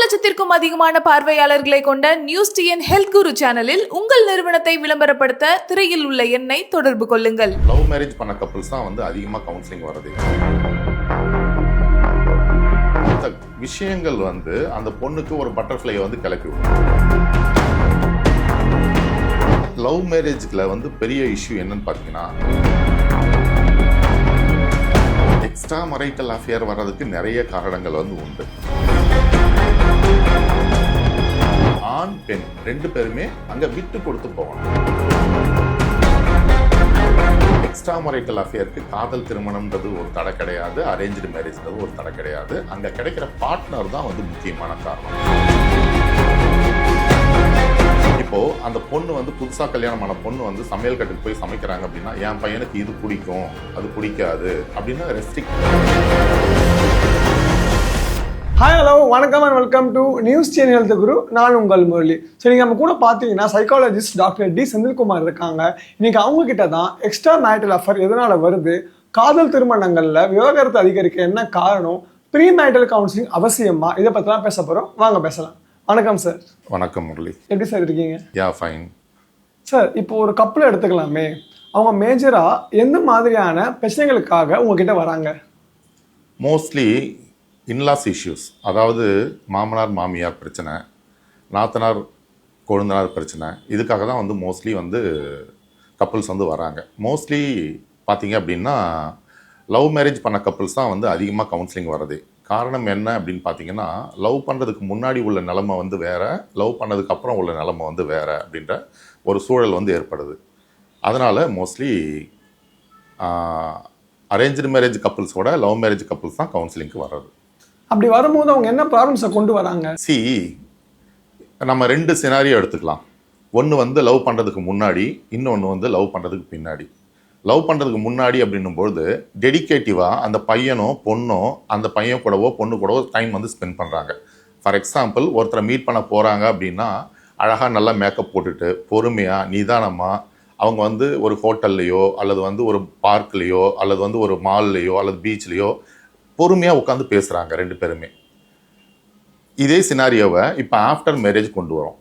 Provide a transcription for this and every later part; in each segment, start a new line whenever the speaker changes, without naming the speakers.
லட்சத்திற்கும் அதிகமான பார்வையாளர்களை கொண்ட நியூஸ் டிஎன் ஹெல்த் குரு சேனலில் உங்கள் நிறுவனத்தை விளம்பரப்படுத்த திரையில் உள்ள எண்ணை தொடர்பு கொள்ளுங்கள்.
லவ் மேரேஜ் பண்ண கப்புள்ஸ் தான் வந்து அதிகமாக கவுன்சிலிங் வருது. இந்த விஷயங்கள் வந்து அந்த பொண்ணுக்கு ஒரு பட்டர்ஃப்ளை வந்து கிளப்பி விடும். லவ் மேரேஜ்ல வந்து பெரிய இஷ்யூ என்னன்னு பார்த்தீங்கன்னா, எக்ஸ்ட்ரா மரைட்டல் அஃபேர் வர்றதுக்கு நிறைய காரணங்கள் வந்து உண்டு. ஆண் பெண் ரெண்டு பேருமே அங்க விட்டு கொடுத்து போகணும். எக்ஸ்ட்ரா மரைட்டல் அஃபேருக்கு காதல் திருமணம்ன்றது ஒரு தடை கிடையாது, அரேஞ்சு மேரேஜ்ன்றது ஒரு தடை கிடையாது. அங்க கிடைக்கிற பார்ட்னர் தான் வந்து முக்கியமான காரணம். இப்போ அந்த பொண்ணு வந்து புதுசா கல்யாணமான பொண்ணு வந்து சமையல் கட்டுக்கு போய் சமைக்கிறாங்க அப்படின்னா, என் பையனுக்கு இது பிடிக்கும் அது பிடிக்காது அப்படின்னு ரெஸ்ட்ரிக்ட்.
ஹாய் ஹலோ வணக்கம் and welcome to news TN health guru. நான் உங்கள் முரளி. ஸோ நீங்கள் நம்ம கூட பார்த்தீங்கன்னா சைக்காலஜிஸ்ட் டாக்டர் டி செந்தில்குமார் இருக்காங்க. இன்னைக்கு அவங்க கிட்ட தான் எக்ஸ்ட்ரா மேரிட்டல் அஃபேர் எதனால வருது, காதல் திருமணங்களில் விவாகரத்து அதிகரிக்க என்ன காரணம், ப்ரீ மேரிட்டல் கவுன்சிலிங் அவசியமா, இதை பற்றிலாம் பேச போகிறோம். வாங்க பேசலாம். வணக்கம் சார்.
வணக்கம் முரளி.
எப்படி சார் இருக்கீங்க?
Yeah fine
sir. இப்போ ஒரு கப்பலை எடுத்துக்கலாமே, அவங்க மேஜராக எந்த மாதிரியான பிரச்சனைகளுக்காக உங்ககிட்ட வராங்க?
மோஸ்ட்லி இன்லாஸ் இஷ்யூஸ், அதாவது மாமனார் மாமியார் பிரச்சனை, நாத்தனார் கொழுந்தனார் பிரச்சனை, இதுக்காக தான் வந்து மோஸ்ட்லி வந்து கப்புள்ஸ் வந்து வராங்க. மோஸ்ட்லி பார்த்தீங்க அப்படின்னா லவ் மேரேஜ் பண்ண கப்புள்ஸ் தான் வந்து அதிகமாக கவுன்சிலிங் வர்றது. காரணம் என்ன அப்படின்னு பார்த்தீங்கன்னா, லவ் பண்ணுறதுக்கு முன்னாடி உள்ள நிலைமை வந்து வேறு, லவ் பண்ணதுக்கு அப்புறம் உள்ள நிலைமை வந்து வேறு அப்படின்ற ஒரு சூழல் வந்து ஏற்படுது. அதனால் மோஸ்ட்லி அரேஞ்சு மேரேஜ் கப்புள்ஸோட லவ் மேரேஜ் கப்புள்ஸ் தான் கவுன்சிலிங்க்கு வர்றது.
அப்படி வரும்போது அவங்க என்ன ப்ராப்ளம்ஸை கொண்டு வராங்க?
நம்ம ரெண்டு சினாரியோ எடுத்துக்கலாம். ஒன்று வந்து லவ் பண்ணுறதுக்கு முன்னாடி, இன்னொன்று வந்து லவ் பண்ணுறதுக்கு பின்னாடி. லவ் பண்ணுறதுக்கு முன்னாடி அப்படின்னும்போது டெடிகேட்டிவாக அந்த பையனோ பொண்ணோ அந்த பையன் கூடவோ பொண்ணு கூடவோ டைம் வந்து ஸ்பெண்ட் பண்ணுறாங்க. ஃபார் எக்ஸாம்பிள், ஒருத்தரை மீட் பண்ண போகிறாங்க அப்படின்னா அழகாக நல்லா மேக்கப் போட்டுட்டு பொறுமையாக நிதானமாக அவங்க வந்து ஒரு ஹோட்டல்லையோ அல்லது வந்து ஒரு பார்க்லேயோ அல்லது வந்து ஒரு மால்லையோ அல்லது பீச்லேயோ பொறுமையாக உட்காந்து பேசுகிறாங்க ரெண்டு பேருமே. இதே சினாரியோவை இப்போ ஆஃப்டர் மேரேஜ் கொண்டு வரோம்.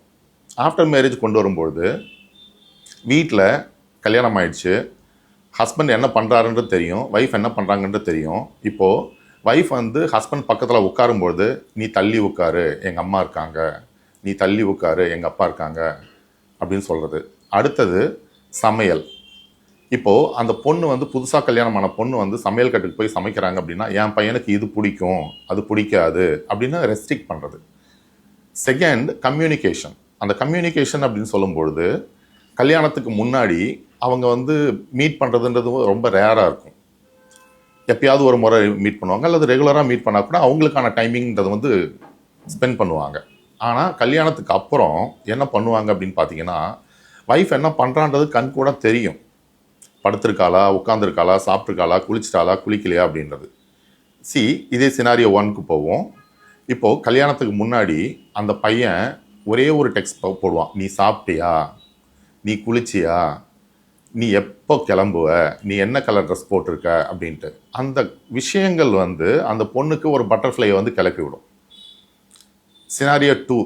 ஆஃப்டர் மேரேஜ் கொண்டு வரும்பொழுது வீட்டில் கல்யாணம் ஆயிடுச்சு, ஹஸ்பண்ட் என்ன பண்ணுறாருன்றது தெரியும், ஒய்ஃப் என்ன பண்ணுறாங்கன்றது தெரியும். இப்போது ஒய்ஃப் வந்து ஹஸ்பண்ட் பக்கத்தில் உட்காரும்பொழுது, நீ தள்ளி உட்காரு எங்கள் அம்மா இருக்காங்க, நீ தள்ளி உட்காரு எங்கள் அப்பா இருக்காங்க அப்படின்னு சொல்கிறது. அடுத்தது சமையல். இப்போது அந்த பொண்ணு வந்து புதுசாக கல்யாணமான பொண்ணு வந்து சமையல் கட்டுக்கு போய் சமைக்கிறாங்க அப்படின்னா, என் பையனுக்கு இது பிடிக்கும் அது பிடிக்காது அப்படின்னு ரெஸ்ட்ரிக்ட் பண்ணுறது. Second, communication. அந்த கம்யூனிகேஷன் அப்படின்னு சொல்லும்பொழுது கல்யாணத்துக்கு முன்னாடி அவங்க வந்து மீட் பண்ணுறதுன்றது ரொம்ப ரேராக இருக்கும். எப்பயாவது ஒரு முறை மீட் பண்ணுவாங்க, அல்லது ரெகுலராக மீட் பண்ணால் கூட அவங்களுக்கான டைமிங்கிறது வந்து ஸ்பெண்ட் பண்ணுவாங்க. ஆனால் கல்யாணத்துக்கு அப்புறம் என்ன பண்ணுவாங்க அப்படின்னு பார்த்தீங்கன்னா, ஒய்ஃப் என்ன பண்ணுறான்றது கண் கூட தெரியும். படுத்திருக்காளா, உட்காந்துருக்காளா, சாப்பிட்ருக்காளா, குளிச்சிட்டாளா, குளிக்கலையா அப்படின்றது. இதே சினாரியோ 1க்கு போவோம். இப்போது கல்யாணத்துக்கு முன்னாடி அந்த பையன் ஒரே ஒரு டெக்ஸ்ட் போடுவான், நீ சாப்பிட்டியா, நீ குளிச்சியா, நீ எப்போ கிளம்புவ, நீ என்ன கலர் ட்ரெஸ் போட்டிருக்க அப்படின்ட்டு. அந்த விஷயங்கள் வந்து அந்த பொண்ணுக்கு ஒரு பட்டர்ஃப்ளையை வந்து கிளப்பி விடும். சினாரியோ 2,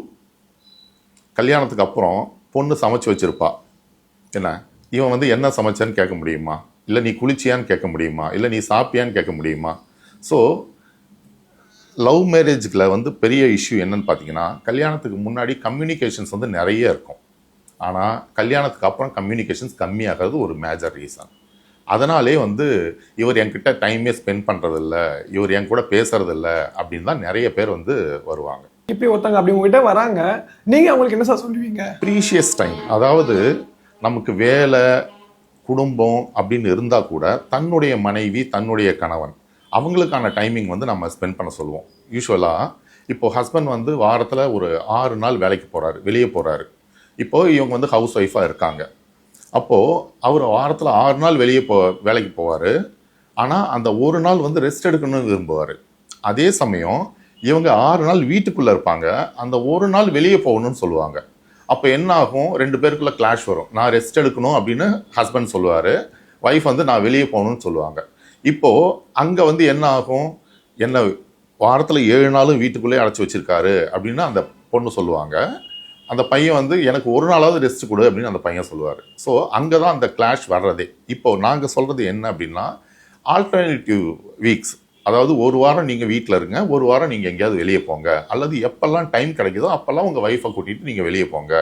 கல்யாணத்துக்கு அப்புறம் பொண்ணு சமைச்சு வச்சுருப்பா. என்ன, இவன் வந்து என்ன சமைச்சேன்னு கேட்க முடியுமா, இல்லை நீ குளிச்சியான்னு கேட்க முடியுமா, இல்லை நீ சாப்பிட்டியான்னு கேட்க முடியுமா? ஸோ லவ் மேரேஜில் வந்து பெரிய இஷ்யூ என்னன்னு பார்த்தீங்கன்னா, கல்யாணத்துக்கு முன்னாடி கம்யூனிகேஷன்ஸ் வந்து நிறைய இருக்கும். ஆனால் கல்யாணத்துக்கு அப்புறம் கம்யூனிகேஷன்ஸ் கம்மியாகிறது ஒரு மேஜர் ரீசன். அதனாலே வந்து இவர் என்கிட்ட டைமே ஸ்பெண்ட் பண்ணுறதில்ல, இவர் என் கூட பேசுறதில்ல அப்படின்னு தான் நிறைய பேர் வந்து வருவாங்க.
இப்படி ஒருத்தங்க அப்படி உங்ககிட்ட வராங்க, நீங்கள் அவங்களுக்கு என்ன சார் சொல்லுவீங்க?
ப்ரீஷியஸ் டைம், அதாவது நமக்கு வேலை குடும்பம் அப்படின்னு இருந்தால் கூட தன்னுடைய மனைவி தன்னுடைய கணவன் அவங்களுக்கான டைமிங் வந்து நம்ம ஸ்பெண்ட் பண்ண சொல்லுவோம். யூஸ்வலாக இப்போது ஹஸ்பண்ட் வந்து வாரத்தில் ஒரு 6 நாள் வேலைக்கு போகிறாரு, வெளியே போகிறாரு. இப்போது இவங்க வந்து ஹவுஸ் ஒய்ஃபாக இருக்காங்க. அப்போது அவர் வாரத்தில் 6 நாள் வேலைக்கு போவார். ஆனால் அந்த ஒரு நாள் வந்து ரெஸ்ட் எடுக்கணும்னு விரும்புவார். அதே சமயம் இவங்க 6 நாள் வீட்டுக்குள்ளே இருப்பாங்க, அந்த ஒரு நாள் வெளியே போகணும்னு சொல்லுவாங்க. அப்போ என்ன ஆகும், ரெண்டு பேருக்குள்ளே கிளாஷ் வரும். நான் ரெஸ்ட் எடுக்கணும் அப்படின்னு ஹஸ்பண்ட் சொல்லுவார், ஒய்ஃப் வந்து நான் வெளியே போகணும்னு சொல்லுவாங்க. இப்போது அங்கே வந்து என்ன ஆகும், என்ன வாரத்தில் 7 நாளும் வீட்டுக்குள்ளேயே அடைச்சி வச்சிருக்காரு அப்படின்னு அந்த பொண்ணு சொல்லுவாங்க. அந்த பையன் வந்து எனக்கு ஒரு நாளாவது ரெஸ்ட் கொடு அப்படின்னு அந்த பையன் சொல்லுவார். ஸோ அங்கே தான் அந்த கிளாஷ் வர்றதே. இப்போ நாங்கள் சொல்கிறது என்ன அப்படின்னா, ஆல்டர்னேட்டிவ் வீக்ஸ், அதாவது ஒரு வாரம் நீங்கள் வீட்டில் இருங்க, ஒரு வாரம் நீங்கள் எங்கேயாவது வெளியே போங்க, அல்லது எப்பெல்லாம் டைம் கிடைக்குதோ அப்போல்லாம் உங்கள் ஒய்ஃபை கூட்டிகிட்டு நீங்கள் வெளியே போங்க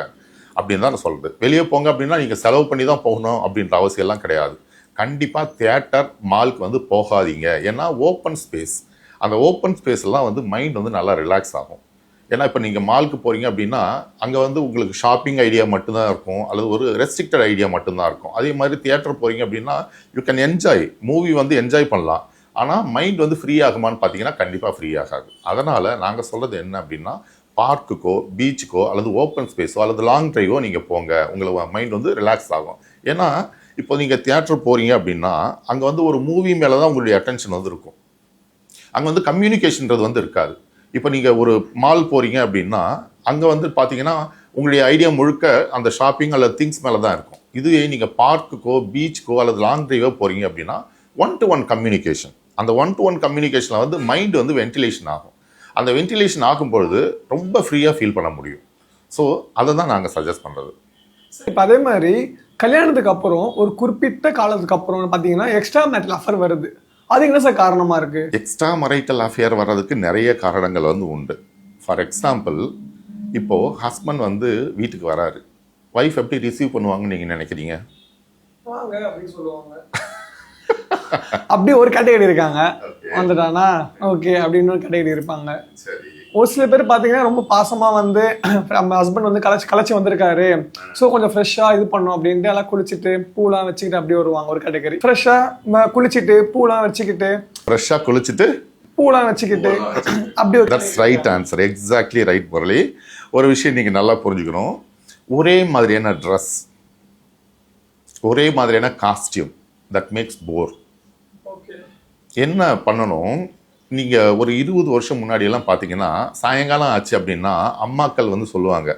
அப்படின்னு தான் நான் சொல்கிறது. வெளியே போங்க அப்படின்னா நீங்கள் செலவு பண்ணி தான் போகணும் அப்படின்ற அவசியம்லாம் கிடையாது. கண்டிப்பாக தியேட்டர், மாலுக்கு வந்து போகாதீங்க. ஏன்னா ஓப்பன் ஸ்பேஸ், அந்த ஓப்பன் ஸ்பேஸ்லாம் வந்து மைண்ட் வந்து நல்லா ரிலாக்ஸ் ஆகும். ஏன்னா இப்போ நீங்கள் மாலுக்கு போகிறீங்க அப்படின்னா அங்கே வந்து உங்களுக்கு ஷாப்பிங் ஐடியா மட்டும்தான் இருக்கும், அல்லது ஒரு ரெஸ்ட்ரிக்டட் ஐடியா மட்டும்தான் இருக்கும். அதே மாதிரி தியேட்டர் போகிறீங்க அப்படின்னா யூ கேன் என்ஜாய் மூவி, வந்து என்ஜாய் பண்ணலாம். ஆனால் மைண்ட் வந்து ஃப்ரீ ஆகுமான்னு பார்த்தீங்கன்னா கண்டிப்பாக ஃப்ரீ ஆகாது. அதனால் நாங்கள் சொல்கிறது என்ன அப்படின்னா, பார்க்குக்கோ, பீச்சுக்கோ, அல்லது ஓப்பன் ஸ்பேஸோ, அல்லது லாங் ட்ரைவோ நீங்கள் போங்க, உங்களை மைண்ட் வந்து ரிலாக்ஸ் ஆகும். ஏன்னா இப்போ நீங்கள் தியேட்டர் போகிறீங்க அப்படின்னா அங்கே வந்து ஒரு மூவி மேலே தான் உங்களுடைய அட்டென்ஷன் வந்து இருக்கும். அங்கே வந்து கம்யூனிகேஷன்றது வந்து இருக்காது. இப்போ நீங்கள் ஒரு மால் போகிறீங்க அப்படின்னா அங்கே வந்து பார்த்தீங்கன்னா உங்களுடைய ஐடியா முழுக்க அந்த ஷாப்பிங் அல்லது திங்ஸ் மேலே தான் இருக்கும். இதுவே நீங்கள் பார்க்குக்கோ, பீச்சுக்கோ, அல்லது லாங் ட்ரைவோ போகிறீங்க அப்படின்னா 1-to-1 கம்யூனிகேஷன், அந்த 1-to-1 கம்யூனிகேஷனில் வந்து மைண்டு வந்து வென்டிலேஷன் ஆகும். அந்த வென்டிலேஷன் ஆகும்பொழுது ரொம்ப ஃப்ரீயாக ஃபீல் பண்ண முடியும். ஸோ அதை தான் நாங்கள் சஜஸ்ட் பண்ணுறது.
இப்போ அதே மாதிரி கல்யாணத்துக்கு அப்புறம் ஒரு குறிப்பிட்ட காலத்துக்கு அப்புறம் பார்த்தீங்கன்னா எக்ஸ்ட்ரா மேரிட்டல் அஃபேர் வருது. அது என்ன சார் காரணமாக இருக்குது?
எக்ஸ்ட்ரா மரைட்டல் அஃபேர் வர்றதுக்கு நிறைய காரணங்கள் வந்து உண்டு. ஃபார் எக்ஸாம்பிள், இப்போது ஹஸ்பண்ட் வந்து வீட்டுக்கு வராரு, ஒய்ஃப் எப்படி ரிசீவ் பண்ணுவாங்கன்னு நீங்கள் நினைக்கிறீங்க?
வாங்க அப்படின்னு சொல்லுவாங்க. அப்படி ஒரு கேட்டகரி இருக்காங்க, வந்துட்டானா ஓகே அப்படின்னு ஒரு கேட்டகரி இருப்பாங்க.
சரி.
ஒரு சில பேர் பார்த்தீங்கன்னா ரொம்ப பாசமாக வந்து நம்ம ஹஸ்பண்ட் வந்து கலைச்சி வந்திருக்காரு, ஸோ கொஞ்சம் ஃப்ரெஷ்ஷாக இது பண்ணோம் அப்படின்ட்டு எல்லாம் குளிச்சுட்டு பூலாம் வச்சுக்கிட்டு அப்படியே வருவாங்க. ஒரு கேட்டகரி ஃப்ரெஷ்ஷாக குளிச்சுட்டு பூலாம் வச்சுக்கிட்டு,
ஃப்ரெஷ்ஷாக குளிச்சுட்டு
பூலாம் வச்சுக்கிட்டு அப்படியே.
That's right answer, exactly right Murali. ஒரு விஷயம் நீங்கள் நல்லா புரிஞ்சுக்கணும், ஒரே மாதிரியான ட்ரெஸ், ஒரே மாதிரியான காஸ்டியூம், தட் மேக்ஸ் போர். என்ன பண்ணணும், நீங்கள் ஒரு 20 வருஷம் முன்னாடியெல்லாம் பார்த்தீங்கன்னா சாயங்காலம் ஆச்சு அப்படின்னா அம்மாக்கள் வந்து சொல்லுவாங்க,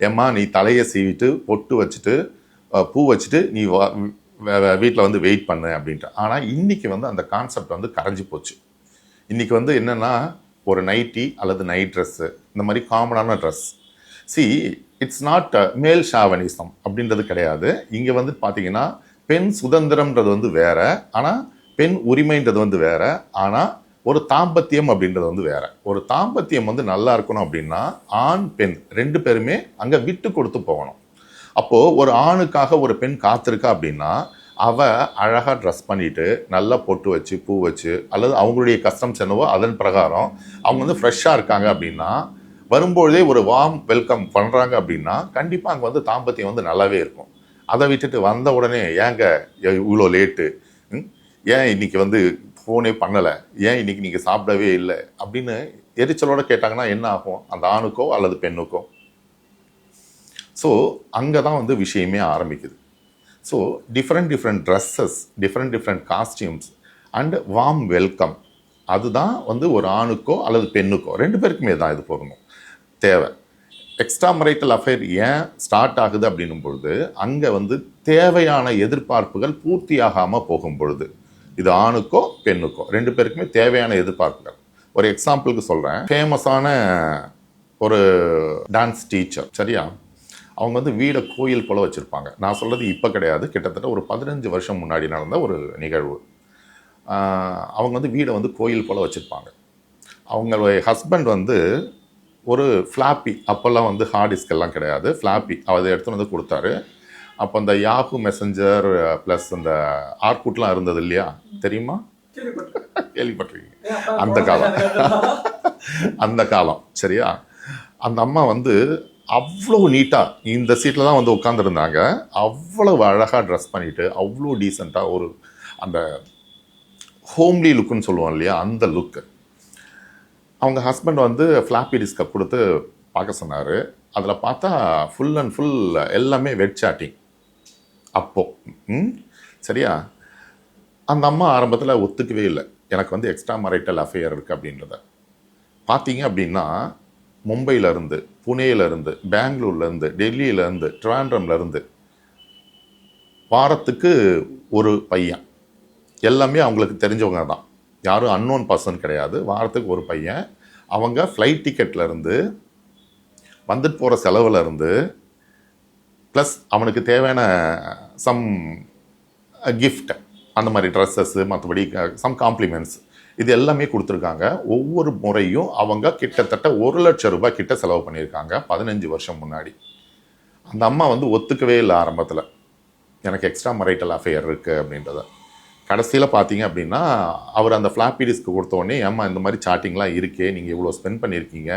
ஏம்மா நீ தலையை சீவிட்டு பொட்டு வச்சுட்டு பூ வச்சுட்டு நீ வீட்டில் வந்து வெயிட் பண்ணு அப்படின்ட்டு. ஆனால் இன்றைக்கி வந்து அந்த கான்செப்ட் வந்து கரைஞ்சி போச்சு. இன்றைக்கி வந்து என்னென்னா ஒரு நைட்டி அல்லது நைட் ட்ரெஸ்ஸு, இந்த மாதிரி காமனான ட்ரெஸ். இட்ஸ் நாட் மேல் ஷாவனிசம் அப்படின்றது கிடையாது. இங்கே வந்து பார்த்தீங்கன்னா பெண் சுதந்திரம்ன்றது வந்து வேற, ஆனால் பெண் உரிமைன்றது வந்து வேற, ஆனால் ஒரு தாம்பத்தியம் அப்படின்றது வந்து வேற. ஒரு தாம்பத்தியம் வந்து நல்லா இருக்கணும் அப்படின்னா ஆண் பெண் 2 பேருமே அங்கே விட்டு கொடுத்து போகணும். அப்போது ஒரு ஆணுக்காக ஒரு பெண் காத்திருக்கா அப்படின்னா அவ அழகாக ட்ரெஸ் பண்ணிட்டு நல்லா பொட்டு வச்சு பூ வச்சு, அல்லது அவங்களுடைய கஸ்டம்ஸ் என்னவோ அதன் பிரகாரம் அவங்க வந்து ஃப்ரெஷ்ஷாக இருக்காங்க அப்படின்னா, வரும்பொழுதே ஒரு வார்ம் வெல்கம் பண்ணுறாங்க அப்படின்னா கண்டிப்பாக அங்கே வந்து தாம்பத்தியம் வந்து நல்லாவே இருக்கும். அதை விட்டுட்டு வந்த உடனே ஏங்க இவ்வளோ லேட்டு, ஏன் இன்னைக்கு வந்து ஃபோனே பண்ணலை, ஏன் இன்னைக்கு நீங்கள் சாப்பிடவே இல்லை அப்படின்னு எரிச்சலோடு கேட்டாங்கன்னா என்ன ஆகும் அந்த ஆணுக்கோ அல்லது பெண்ணுக்கோ? ஸோ அங்கே தான் வந்து விஷயமே ஆரம்பிக்குது. So different dresses, different costumes and warm welcome, அதுதான் வந்து ஒரு ஆணுக்கோ அல்லது பெண்ணுக்கோ 2 பேருக்குமே தான் இது போகணும் தேவை. எக்ஸ்ட்ரா மரைட்டல் அஃபேர் ஏன் ஸ்டார்ட் ஆகுது அப்படின்னும் பொழுது அங்கே வந்து தேவையான எதிர்பார்ப்புகள் பூர்த்தியாகாமல் போகும் பொழுது, இது ஆணுக்கோ பெண்ணுக்கோ 2 பேருக்குமே தேவையான எதிர்பார்ப்புகள். ஒரு எக்ஸாம்பிளுக்கு சொல்கிறேன், ஃபேமஸான ஒரு டான்ஸ் டீச்சர், சரியா, அவங்க வந்து வீடை கோயில் போல் வச்சுருப்பாங்க. நான் சொல்கிறது இப்போ கிடையாது, கிட்டத்தட்ட ஒரு 15 வருஷம் முன்னாடி நடந்த ஒரு நிகழ்வு. அவங்க வந்து வீடை வந்து கோயில் போல் வச்சுருப்பாங்க. அவங்களுடைய ஹஸ்பண்ட் வந்து ஒரு ஃப்ளாப்பி, அப்போல்லாம் வந்து ஹார்ட் டிஸ்கெல்லாம் கிடையாது, ஃப்ளாப்பி அதை எடுத்துகிட்டு வந்து கொடுத்தாரு. அப்போ அந்த யாஹூ மெசஞ்சர் ப்ளஸ் அந்த ஆர்குட்லாம் இருந்தது இல்லையா, தெரியுமா? கேள்விப்பட்டிருக்கீங்க? அந்த காலம் சரியா. அந்த அம்மா வந்து அவ்வளோ நீட்டாக இந்த சீட்டில் தான் வந்து உட்காந்துருந்தாங்க. அவ்வளவு அழகாக ட்ரெஸ் பண்ணிவிட்டு அவ்வளோ டீசெண்டாக ஒரு அந்த ஹோம்லி லுக்குன்னு சொல்லுவோம் இல்லையா, அந்த லுக்கு. அவங்க ஹஸ்பண்ட் வந்து ஃப்ளாப்பி டிஸ்கை கொடுத்து பார்க்க சொன்னார். அதில் பார்த்தா ஃபுல் அண்ட் ஃபுல் எல்லாமே வெட் சாட்டிங். அப்போது சரியா, அந்த அம்மா ஆரம்பத்தில் ஒத்துக்கவே இல்லை, எனக்கு வந்து எக்ஸ்ட்ரா மரைட்டல் அஃபேர் இருக்குது அப்படின்றத. பார்த்தீங்க அப்படின்னா மும்பையிலேருந்து, புனேலேருந்து, பெங்களூர்லேருந்து, டெல்லியிலேருந்து, ட்ரிவாண்ட்ரம்லேருந்து வாரத்துக்கு ஒரு பையன், எல்லாமே அவங்களுக்கு தெரிஞ்சவங்க தான். யாரும் அன்னோன் பர்சன் கிடையாது. வாரத்துக்கு ஒரு பையன். அவங்க ஃப்ளைட் டிக்கெட்லேருந்து வந்துட்டு போகிற செலவுலேருந்து ப்ளஸ் அவனுக்கு தேவையான சம் கிஃப்ட், அந்த மாதிரி ட்ரெஸ்ஸஸ்ஸு, மற்றபடி சம் காம்ப்ளிமெண்ட்ஸ், இது எல்லாமே கொடுத்துருக்காங்க. ஒவ்வொரு முறையும் அவங்க கிட்டத்தட்ட 1,00,000 ரூபாய் கிட்ட செலவு பண்ணியிருக்காங்க 15 வருஷம் முன்னாடி. அந்த அம்மா வந்து ஒத்துக்கவே இல்லை ஆரம்பத்தில், எனக்கு எக்ஸ்ட்ரா மரைட்டல் அஃபேர் இருக்குது அப்படின்றத. கடைசியில் பார்த்தீங்க அப்படின்னா அவர் அந்த ஃப்ளாப்பி டிஸ்க்கு கொடுத்த உடனே, ஏம்மா இந்த மாதிரி சாட்டிங்லாம் இருக்கே, நீங்கள் இவ்வளோ ஸ்பெண்ட் பண்ணியிருக்கீங்க,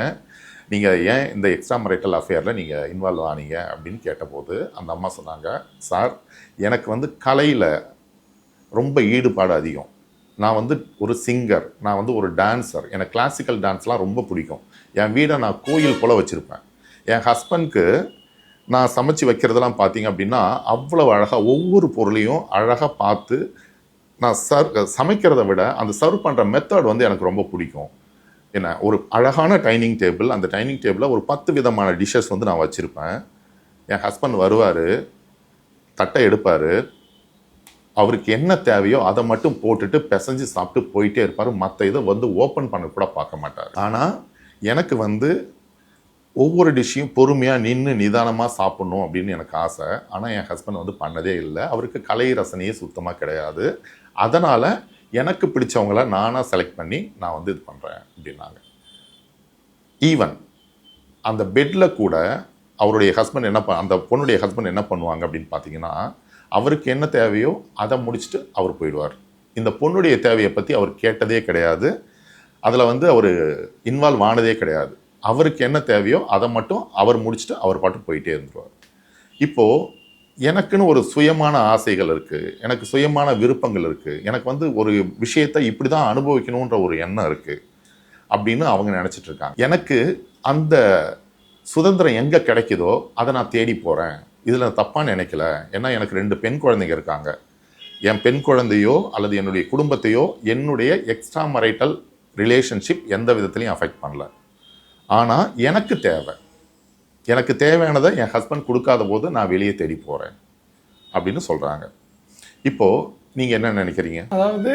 நீங்கள் ஏன் இந்த எக்ஸ்ட்ரா மரைட்டல் அஃபேரில் நீங்கள் இன்வால்வ் ஆனீங்க அப்படின்னு கேட்டபோது அந்த அம்மா சொன்னாங்க, சார் எனக்கு வந்து கலையில் ரொம்ப ஈடுபாடு அதிகம், நான் வந்து ஒரு சிங்கர், நான் வந்து ஒரு டான்ஸர், எனக்கு கிளாசிக்கல் டான்ஸ்லாம் ரொம்ப பிடிக்கும், என் வீடை நான் கோயில் போல் வச்சுருப்பேன், என் ஹஸ்பண்ட்க்கு நான் சமைச்சு வைக்கிறதெல்லாம் பார்த்தீங்க அப்படின்னா அவ்வளோ அழகாக ஒவ்வொரு பொருளையும் அழகாக பார்த்து நான் சமைக்கிறத விட அந்த சர்வ் பண்ணுற மெத்தட் வந்து எனக்கு ரொம்ப பிடிக்கும். என்ன, ஒரு அழகான டைனிங் டேபிள், அந்த டைனிங் டேபிளில் ஒரு 10 விதமான டிஷ்ஷஸ் வந்து நான் வச்சுருப்பேன். என் ஹஸ்பண்ட் வருவார், தட்டை எடுப்பார், அவருக்கு என்ன தேவையோ அதை மட்டும் போட்டுட்டு பிசைஞ்சு சாப்பிட்டு போயிட்டே இருப்பார். மற்ற இதை வந்து ஓப்பன் பண்ண கூட பார்க்க மாட்டார். ஆனால் எனக்கு வந்து ஒவ்வொரு டிஷ்ஷையும் பொறுமையாக நின்று நிதானமாக சாப்பிட்ணும் அப்படின்னு எனக்கு ஆசை. ஆனால் என் ஹஸ்பண்ட் வந்து பண்ணதே இல்லை. அவருக்கு கலை ரசனையே சுத்தமாக கிடையாது. அதனால் எனக்கு பிடிச்சவங்கள நானாக செலக்ட் பண்ணி நான் வந்து இது பண்ணுறேன் அப்படின்னாங்க. ஈவன் அந்த பெட்டில் கூட அவருடைய ஹஸ்பண்ட் அந்த பொண்ணுடைய ஹஸ்பண்ட் என்ன பண்ணுவாங்க அப்படின்னு பார்த்தீங்கன்னா, அவருக்கு என்ன தேவையோ அதை முடிச்சுட்டு அவர் போயிடுவார். இந்த பொண்ணுடைய தேவையை பற்றி அவர் கேட்டதே கிடையாது. அதில் வந்து அவர் இன்வால்வ் ஆனதே கிடையாது. அவருக்கு என்ன தேவையோ அதை மட்டும் அவர் முடிச்சுட்டு அவர் பாட்டு போயிட்டே இருந்துருவார். இப்போது எனக்குன்னு ஒரு சுயமான ஆசைகள் இருக்குது, எனக்கு சுயமான விருப்பங்கள் இருக்குது, எனக்கு வந்து ஒரு விஷயத்தை இப்படி தான் அனுபவிக்கணுன்ற ஒரு எண்ணம் இருக்குது அப்படின்னு அவங்க நினச்சிட்டு இருக்காங்க. எனக்கு அந்த சுதந்திரம் எங்கே கிடைக்குதோ அதை நான் தேடி போகிறேன். இதில் தப்பாக நினைக்கல. ஏன்னா எனக்கு 2 பெண் குழந்தைங்க இருக்காங்க. என் பெண் குழந்தையோ அல்லது என்னுடைய குடும்பத்தையோ என்னுடைய எக்ஸ்ட்ரா மரைட்டல் ரிலேஷன்ஷிப் எந்த விதத்துலையும் அஃபெக்ட் பண்ணல. ஆனால் எனக்கு தேவையானதை என் ஹஸ்பண்ட் கொடுக்காத போது நான் வெளியே தேடி போகிறேன் அப்படின்னு சொல்கிறாங்க. இப்போது நீங்கள் என்ன நினைக்கிறீங்க?
அதாவது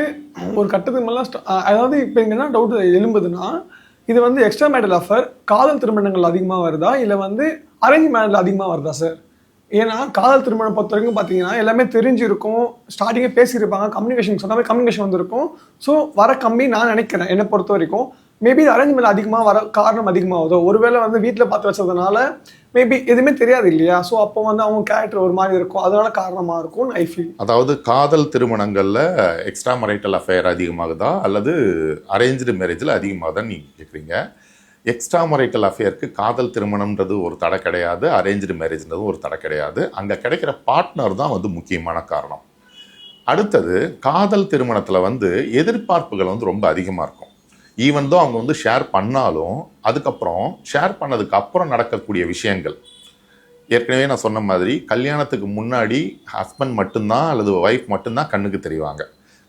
ஒரு கட்டத்துக்கு மேலே அதாவது இப்போ இங்கே என்ன டவுட் எழும்புதுன்னா, இது வந்து எக்ஸ்ட்ரா மேரிட்டல் அஃபேர் காதல் திருமணங்கள் அதிகமாக வருதா இல்லை வந்து அரேஞ்ச் மேரேஜில் அதிகமாக வருதா சார்? ஏன்னா காதல் திருமணம் பொறுத்த வரைக்கும் பார்த்தீங்கன்னா எல்லாமே தெரிஞ்சிருக்கும், ஸ்டார்டிங்கே பேசியிருப்பாங்க, கம்யூனிகேஷன் சொன்னாவே கம்யூனிகேஷன் வந்திருக்கும். ஸோ வர கம்மி நான் நினைக்கிறேன். என்னை பொறுத்த வரைக்கும் மேபி அரேஞ்ச் மேரேஜ் அதிகமாக வர காரணம் அதிகமாகுதோ, ஒருவேளை வந்து வீட்டில் பார்த்து வச்சதுனால மேபி எதுவுமே தெரியாது இல்லையா? ஸோ அப்போ வந்து அவங்க கேரக்டர் ஒரு மாதிரி இருக்கும், அதனால காரணமாக இருக்கும் ஐ ஃபீல்.
அதாவது காதல் திருமணங்களில் எக்ஸ்ட்ரா மரைட்டல் அஃபேர் அதிகமாகுதா அல்லது அரேஞ்சு மேரேஜில் அதிகமாகுதான்னு நீங்கள் கேட்குறீங்க. எக்ஸ்ட்ரா மரைட்டல் அஃபேருக்கு காதல் திருமணம்ன்றது ஒரு தடை கிடையாது, அரேஞ்சு மேரேஜ்ன்றது ஒரு தடை கிடையாது. அங்கே கிடைக்கிற பார்ட்னர் தான் வந்து முக்கியமான காரணம். அடுத்தது, காதல் திருமணத்தில் வந்து எதிர்பார்ப்புகள் வந்து ரொம்ப அதிகமாக இருக்கும். ஈவன் தான் அவங்க வந்து ஷேர் பண்ணாலும் அதுக்கப்புறம் ஷேர் பண்ணதுக்கு அப்புறம் நடக்கக்கூடிய விஷயங்கள், ஏற்கனவே நான் சொன்ன மாதிரி கல்யாணத்துக்கு முன்னாடி ஹஸ்பண்ட் மட்டும்தான் அல்லது ஒய்ஃப் மட்டும்தான் கண்ணுக்கு தெரிவாங்க.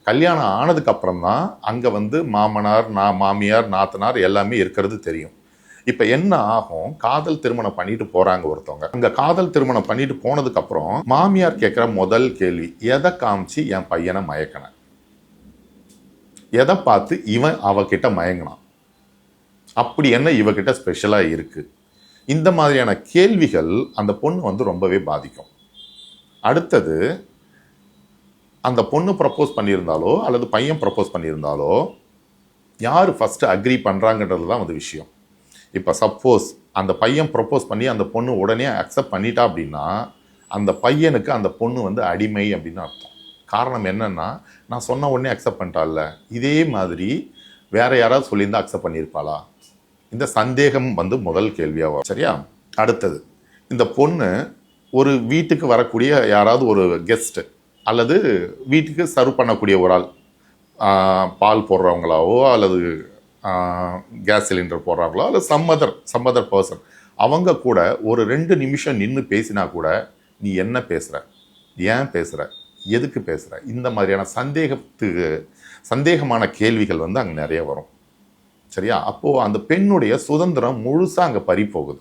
கல்யாணம் ஆனதுக்கு அப்புறம் தான் அங்கே வந்து மாமனார், மாமியார், நாத்தனார் எல்லாமே இருக்கிறது தெரியும். இப்போ என்ன ஆகும், காதல் திருமணம் பண்ணிட்டு போகிறாங்க ஒருத்தவங்க. அங்கே காதல் திருமணம் பண்ணிட்டு போனதுக்கப்புறம் மாமியார் கேட்குற முதல் கேள்வி, எதை காமிச்சு என் பையனை மயக்கினேன், எதை பார்த்து இவன் அவகிட்ட மயங்கினான், அப்படி என்ன இவகிட்ட ஸ்பெஷலாக இருக்குது, இந்த மாதிரியான கேள்விகள் அந்த பொண்ணு வந்து ரொம்பவே பாதிக்கும். அடுத்தது, அந்த பொண்ணு ப்ரப்போஸ் பண்ணியிருந்தாலோ அல்லது பையன் ப்ரப்போஸ் பண்ணியிருந்தாலோ யார் ஃபஸ்ட்டு அக்ரி பண்ணுறாங்கன்றது தான் வந்து விஷயம். இப்போ சப்போஸ் அந்த பையன் ப்ரப்போஸ் பண்ணி அந்த பொண்ணு உடனே அக்செப்ட் பண்ணிட்டா அப்படின்னா அந்த பையனுக்கு அந்த பொண்ணு வந்து அடிமை அப்படின்னு அர்த்தம். காரணம் என்னன்னா, நான் சொன்ன உடனே அக்செப்ட் பண்ணிட்டால, இதே மாதிரி வேற யாராவது சொல்லியிருந்தா அக்செப்ட் பண்ணியிருப்பாளா, இந்த சந்தேகம் வந்து முதல் கேள்வியாக வரும். சரியா? அடுத்தது, இந்த பொண்ணு ஒரு வீட்டுக்கு வரக்கூடிய யாராவது ஒரு கெஸ்ட்டு அல்லது வீட்டுக்கு சர்வ் பண்ணக்கூடிய ஒரு ஆள், பால் போடுறவங்களாவோ அல்லது கேஸ் சிலிண்டர் போடுறாங்களோ அல்லது சம் அதர் பர்சன், அவங்க கூட ஒரு 2 நிமிஷம் நின்று பேசினா கூட நீ என்ன பேசுகிற, ஏன் பேசுகிற, எதுக்கு பேசுகிற, இந்த மாதிரியான சந்தேகமான கேள்விகள் வந்து அங்கே நிறைய வரும். சரியா? அப்போது அந்த பெண்ணுடைய சுதந்திரம் முழுசாக அங்கே பறி போகுது.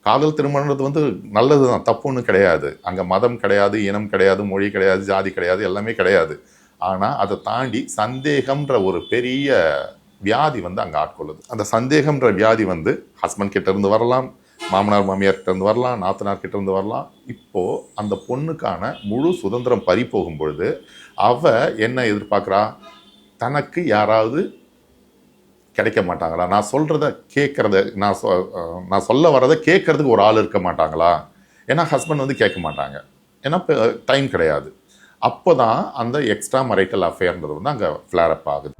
காதல் திருமணம்ன்றது வந்து நல்லது தான், தப்பு ஒன்றும் கிடையாது. அங்கே மதம் கிடையாது, இனம் கிடையாது, மொழி கிடையாது, ஜாதி கிடையாது, எல்லாமே கிடையாது. ஆனால் அதை தாண்டி சந்தேகம்ன்ற ஒரு பெரிய வியாதி வந்து அங்கே ஆட்கொள்ளுது. அந்த சந்தேகம்ன்ற வியாதி வந்து ஹஸ்பண்ட் கிட்ட இருந்து வரலாம், மாமனார் மாமியார் கிட்ட இருந்து வரலாம், நாத்தனார் கிட்ட இருந்து வரலாம். இப்போ அந்த பொண்ணுக்கான முழு சுதந்திரம் பறி போகும் பொழுது அவ என்ன எதிர்பார்க்குறா? தனக்கு யாராவது கிடைக்க மாட்டாங்களா, நான் சொல்றத கேட்கறத, நான் சொல்ல வரதை கேட்கறதுக்கு ஒரு ஆள் இருக்க மாட்டாங்களா? ஏன்னா ஹஸ்பண்ட் வந்து கேட்க மாட்டாங்க, ஏன்னா டைம் கிடையாது. அப்போதான் அந்த எக்ஸ்ட்ரா மரைட்டல் அஃபேர்ன்றது வந்து அங்கே ஃப்ளேர் அப் ஆகுது.